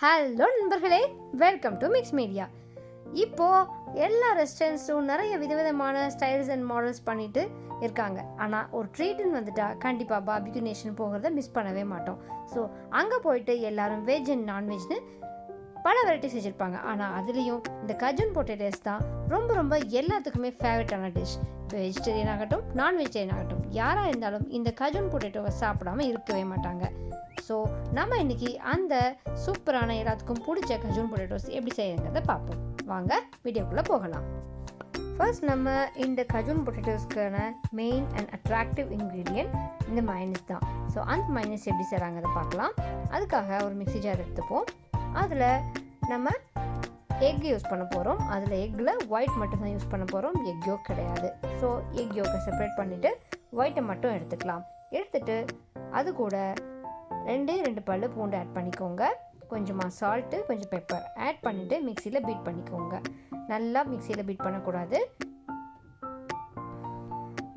Hello நண்பர்களே, welcome to mix media. இப்போது எல்லா ரெஸ்டாரண்ட்ஸும் நிறைய விதவிதமான ஸ்டைல்ஸ் அண்ட் மாடல்ஸ் பண்ணிட்டு இருக்காங்க. ஆனால் ஒரு ட்ரீட்டுன்னு வந்துட்டால் கண்டிப்பாக பார்பிக்யூ நேஷன் போகிறத மிஸ் பண்ணவே மாட்டோம். ஸோ அங்கே போயிட்டு எல்லாரும் வெஜ் அண்ட் நான்வெஜ்னு பல வெரைட்டிஸ் வச்சுருப்பாங்க. ஆனால் அதுலேயும் இந்த கஜூன் பொட்டேட்டோஸ் தான் ரொம்ப ரொம்ப எல்லாத்துக்குமே ஃபேவரட்டான டிஷ். வெஜிடேரியன் ஆகட்டும் நான் வெஜிடேரியன் ஆகட்டும் யாராக இருந்தாலும் இந்த கஜூன் பொட்டேட்டோவை சாப்பிடாமல் இருக்கவே மாட்டாங்க. ஸோ நம்ம இன்றைக்கி அந்த சூப்பரான எல்லாத்துக்கும் பிடிச்ச கஜூன் பொட்டேட்டோஸ் எப்படி செய்யுங்கிறத பார்ப்போம். வாங்க வீடியோக்குள்ளே போகலாம். ஃபர்ஸ்ட் நம்ம இந்த கஜூன் பொட்டேட்டோஸ்க்கான மெயின் அண்ட் அட்ராக்டிவ் இன்க்ரீடியன்ட் இந்த மைனஸ் தான். ஸோ அந்த மைனஸ் எப்படி செய்கிறாங்கிறத பார்க்கலாம். அதுக்காக ஒரு மிக்ஸி ஜார் எடுத்துப்போம். அதில் நம்ம எக் யூஸ் பண்ண போகிறோம். அதில் எக்கில் ஒயிட் மட்டும்தான் யூஸ் பண்ண போகிறோம், எக் யோக் கிடையாது. ஸோ எக் யோக்கை செப்பரேட் பண்ணிவிட்டு ஒயிட்டை மட்டும் எடுத்துக்கலாம். எடுத்துகிட்டு அது கூட ரெண்டு பல்லு பூண்டு ஆட் பண்ணிக்கோங்க. கொஞ்சமாக சால்ட்டு, கொஞ்சம் பெப்பர் ஆட் பண்ணிவிட்டு மிக்சியில் பீட் பண்ணிக்கோங்க. நல்லா மிக்சியில் பீட் பண்ணக்கூடாது,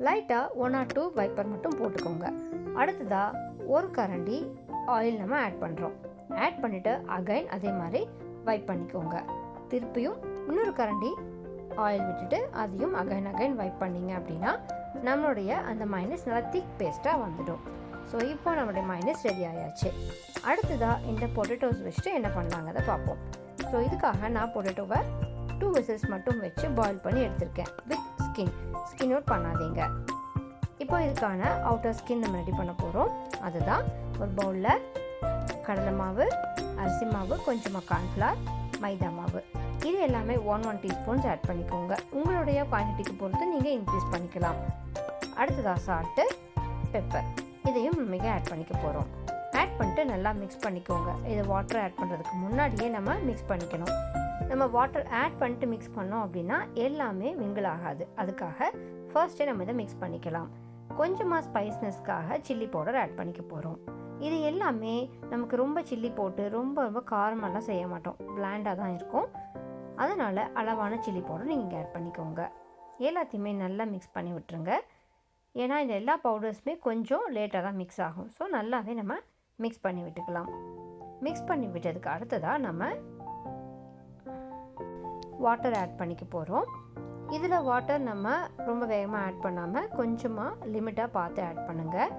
லைட்டாக 1 or 2 வைப்பர் மட்டும் போட்டுக்கோங்க. அடுத்ததாக ஒரு கரண்டி ஆயில் நம்ம ஆட் பண்ணுறோம். ஆட் பண்ணிவிட்டு அகைன் அதே மாதிரி வைப் பண்ணிக்கோங்க. திருப்பியும் இன்னொரு கரண்டி ஆயில் விட்டுட்டு அதையும் அகைன் வைப் பண்ணிங்க அப்படின்னா நம்மளுடைய அந்த மைனஸ் நல்லா திக் பேஸ்ட்டாக வந்துடும். ஸோ இப்போ நம்மளுடைய மைனஸ் ரெடி ஆயாச்சு. அடுத்ததாக இந்த பொட்டேட்டோஸ் வச்சுட்டு என்ன பண்ணலாங்கிறத பார்ப்போம். ஸோ இதுக்காக நான் பொட்டேட்டோவை 2 whistles மட்டும் வச்சு பாயில் பண்ணி எடுத்திருக்கேன் வித் ஸ்கின் அவுட் பண்ணாதீங்க. இப்போ இதுக்கான அவுட்டர் ஸ்கின் நம்ம ரெடி பண்ண போகிறோம். அதுதான் ஒரு பவுலில் கடலை மாவு, அரிசி மாவு, கொஞ்சமாக கார்ன்ஃப்ளவர், மைதா மாவு, இது எல்லாமே 1 teaspoons ஆட் பண்ணிக்கோங்க. உங்களுடைய குவான்டிட்டிக்கு பொறுத்து நீங்கள் இன்க்ரீஸ் பண்ணிக்கலாம். அடுத்ததாக சால்ட்டு, பெப்பர், இதையும் நம்ம ஆட் பண்ணிக்க போகிறோம். ஆட் பண்ணிட்டு நல்லா மிக்ஸ் பண்ணிக்கோங்க. இது வாட்டர் ஆட் பண்ணுறதுக்கு முன்னாடியே நம்ம மிக்ஸ் பண்ணிக்கணும். நம்ம வாட்டர் ஆட் பண்ணிட்டு மிக்ஸ் பண்ணோம் அப்படின்னா எல்லாமே மிங்கிள் ஆகாது. அதுக்காக ஃபர்ஸ்ட்டே நம்ம இதை மிக்ஸ் பண்ணிக்கலாம். கொஞ்சமாக ஸ்பைஸ்னஸ்க்காக சில்லி பவுடர் ஆட் பண்ணிக்க போகிறோம். இது எல்லாமே நமக்கு ரொம்ப சில்லி போட்டு ரொம்ப காரமெல்லாம் செய்ய மாட்டோம், பிளாண்டாக தான் இருக்கும். அதனால் அளவான சில்லி பவுடர் நீங்கள் ஆட் பண்ணிக்கோங்க. எல்லாத்தையுமே நல்லா மிக்ஸ் பண்ணி விட்டுருங்க. ஏன்னா இந்த எல்லா பவுடர்ஸுமே கொஞ்சம் லேட்டாக தான் மிக்ஸ் ஆகும். ஸோ நல்லாவே நம்ம மிக்ஸ் பண்ணி விட்டுக்கலாம். மிக்ஸ் பண்ணி விட்டதுக்கு அடுத்ததாக நம்ம வாட்டர் ஆட் பண்ணிக்க போகிறோம். இதில் வாட்டர் நம்ம ரொம்ப வேகமாக ஆட் பண்ணாமல் கொஞ்சமாக லிமிட்டாக பார்த்து ஆட் பண்ணுங்கள்.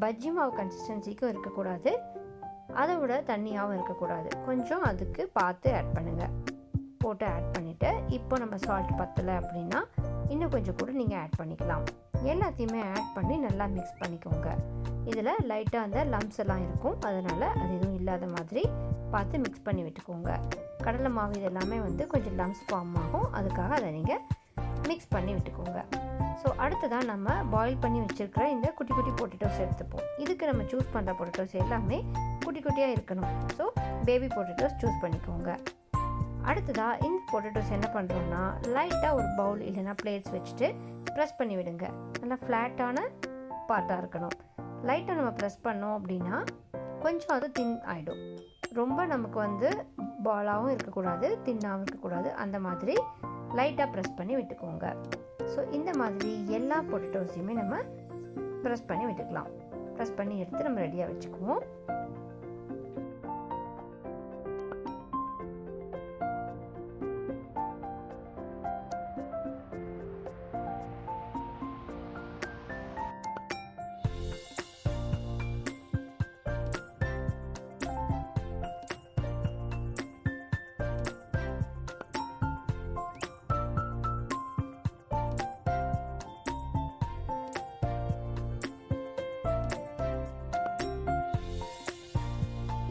பஜ்ஜி மாவு கன்சிஸ்டன்சிக்கும் இருக்கக்கூடாது, அதை விட தண்ணியாகவும் இருக்கக்கூடாது. கொஞ்சம் அதுக்கு பார்த்து ஆட் பண்ணுங்கள். போட்டு ஆட் பண்ணிவிட்டு இப்போ நம்ம சால்ட் பத்தலை அப்படின்னா இன்னும் கொஞ்சம் கூட நீங்கள் ஆட் பண்ணிக்கலாம். எல்லாத்தையுமே ஆட் பண்ணி நல்லா மிக்ஸ் பண்ணிக்கோங்க. இதில் லைட்டாக அந்த லம்ஸ் எல்லாம் இருக்கும், அதனால் அது எதுவும் இல்லாத மாதிரி பார்த்து மிக்ஸ் பண்ணி விட்டுக்கோங்க. கடலை மாவு இது எல்லாமே கொஞ்சம் லம்ஸ் ஃபார்ம் ஆகும், அதுக்காக அதை நீங்கள் மிக்ஸ் பண்ணி விட்டுக்கோங்க. ஸோ அடுத்ததான் நம்ம பாயில் பண்ணி வச்சுருக்கிற இந்த குட்டி குட்டி பொட்டேட்டோஸ் எடுத்துப்போம். இதுக்கு நம்ம சூஸ் பண்ணுற பொட்டேட்டோஸ் எல்லாமே குட்டி குட்டியாக இருக்கணும். ஸோ பேபி பொட்டேட்டோஸ் சூஸ் பண்ணிக்கோங்க. அடுத்ததாக இந்த பொட்டேட்டோஸ் என்ன பண்ணுறோன்னா லைட்டாக ஒரு பவுல் இல்லைன்னா பிளேட்ஸ் வச்சுட்டு ப்ரெஸ் பண்ணி விடுங்க. நல்லா ஃப்ளாட்டான பார்ட்டாக இருக்கணும். லைட்டாக நம்ம ப்ரெஸ் பண்ணோம் அப்படின்னா கொஞ்சம் அது தின் ஆகிடும். ரொம்ப நமக்கு பாலாகவும் இருக்கக்கூடாது, தின்னாகவும் இருக்கக்கூடாது. அந்த மாதிரி லைட்டாக ப்ரெஸ் பண்ணி விட்டுக்கோங்க. ஸோ இந்த மாதிரி எல்லா பொட்டேட்டோஸையுமே நம்ம ப்ரெஸ் பண்ணி விட்டுக்கலாம். ப்ரெஸ் பண்ணி எடுத்து நம்ம ரெடியாக வச்சுக்குவோம்.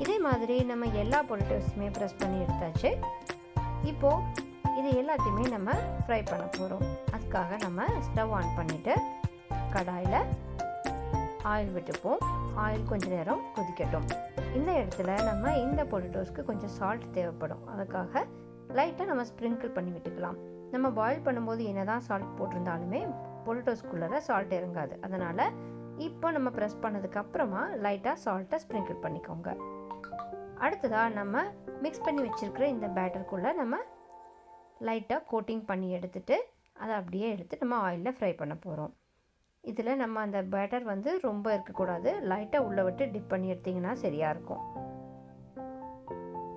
இதே மாதிரி நம்ம எல்லா பொட்டேட்டோஸுமே ப்ரெஸ் பண்ணி எடுத்தாச்சு. இப்போது இது எல்லாத்தையுமே நம்ம ஃப்ரை பண்ண போகிறோம். அதுக்காக நம்ம ஸ்டவ் ஆன் பண்ணிவிட்டு கடாயில் ஆயில் விட்டுப்போம். ஆயில் கொஞ்சம் நேரம் கொதிக்கட்டும். இந்த இடத்துல நம்ம இந்த பொட்டேட்டோஸ்க்கு கொஞ்சம் சால்ட் தேவைப்படும். அதுக்காக லைட்டாக நம்ம ஸ்ப்ரிங்கிள் பண்ணி விட்டுக்கலாம். நம்ம பாயில் பண்ணும்போது என்ன தான் சால்ட் போட்டிருந்தாலுமே பொட்டேட்டோஸ்குள்ளே சால்ட் இறங்காது. அதனால் இப்போ நம்ம ப்ரெஸ் பண்ணதுக்கப்புறமா லைட்டாக சால்ட்டை ஸ்ப்ரிங்கிள் பண்ணிக்கோங்க. அடுத்ததாக நம்ம மிக்ஸ் பண்ணி வச்சுருக்கிற இந்த பேட்டருக்குள்ளே நம்ம லைட்டாக கோட்டிங் பண்ணி எடுத்துகிட்டு அதை அப்படியே எடுத்து நம்ம ஆயிலில் ஃப்ரை பண்ண போகிறோம். இதில் நம்ம அந்த பேட்டர் ரொம்ப இருக்கக்கூடாது, லைட்டாக உள்ளே விட்டு டிப் பண்ணி எடுத்திங்கன்னா சரியாக இருக்கும்.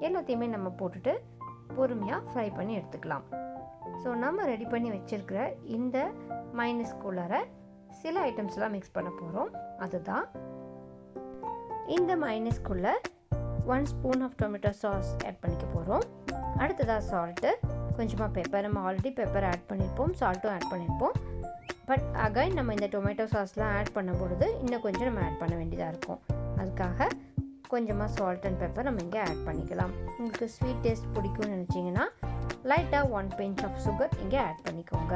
எல்லாத்தையுமே நம்ம போட்டுட்டு பொறுமையாக ஃப்ரை பண்ணி எடுத்துக்கலாம். ஸோ நம்ம ரெடி பண்ணி வச்சுருக்கிற இந்த மைனஸ்குள்ளார சில ஐட்டம்ஸ்லாம் மிக்ஸ் பண்ண போகிறோம். அதுதான் இந்த மைனஸ்குள்ளே 1 spoon of tomato sauce add பண்ணிக்க போகிறோம். அடுத்ததாக சால்ட்டு, கொஞ்சமாக பெப்பர். நம்ம ஆல்ரெடி பெப்பர் ஆட் பண்ணியிருப்போம், சால்ட்டும் ஆட் பண்ணியிருப்போம். பட் அகைன் நம்ம இந்த டொமேட்டோ சாஸ்லாம் ஆட் பண்ணும் பொழுது இன்னும் கொஞ்சம் நம்ம ஆட் பண்ண வேண்டியதாக இருக்கும். அதுக்காக கொஞ்சமாக சால்ட் அண்ட் பெப்பர் நம்ம இங்கே ஆட் பண்ணிக்கலாம். உங்களுக்கு ஸ்வீட் டேஸ்ட் பிடிக்கும்னு நினச்சிங்கன்னா லைட்டாக 1 பிஞ்ச் ஆஃப் சுகர் இங்கே ஆட் பண்ணிக்கோங்க.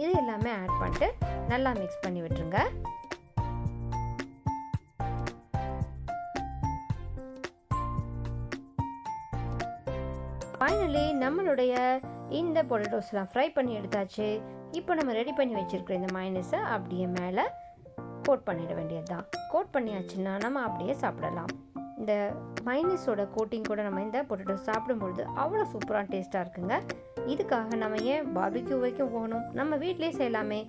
இது எல்லாமே ஆட் பண்ணிட்டு நல்லா மிக்ஸ் பண்ணி விட்டுருங்க. ஃபைனலி நம்மளுடைய இந்த பொட்டேட்டோஸ்லாம் ஃப்ரை பண்ணி எடுத்தாச்சு. இப்போ நம்ம ரெடி பண்ணி வச்சுருக்கிற இந்த மைனஸை அப்படியே மேலே கோட் பண்ணிட வேண்டியது தான். கோட் பண்ணியாச்சுன்னா நம்ம அப்படியே சாப்பிடலாம். இந்த மைனஸோட கோட்டிங் கூட நம்ம இந்த பொட்டேட்டோ சாப்பிடும்பொழுது அவ்வளோ சூப்பரான டேஸ்ட்டாக இருக்குங்க. இதுக்காக நம்ம ஏன் பார்பிக்யூ வரைக்கும் போகணும், நம்ம வீட்டிலே செய்யலாமே.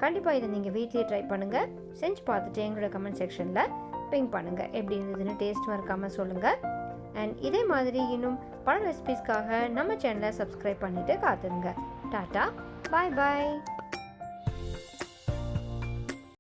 கண்டிப்பாக இதை நீங்கள் வீட்லேயே ட்ரை பண்ணுங்கள். செஞ்சு பார்த்துட்டு எங்களோட கமெண்ட் செக்ஷனில் பிங் பண்ணுங்கள். எப்படி இருந்ததுன்னு டேஸ்ட் மறக்காமல் சொல்லுங்கள். அண்ட் இதே மாதிரி இன்னும் பல ரெசிபீஸ்க்காக நம்ம சேனலை சப்ஸ்கிரைப் பண்ணிவிட்டு காத்துருங்க. டாட்டா, பாய் பாய்.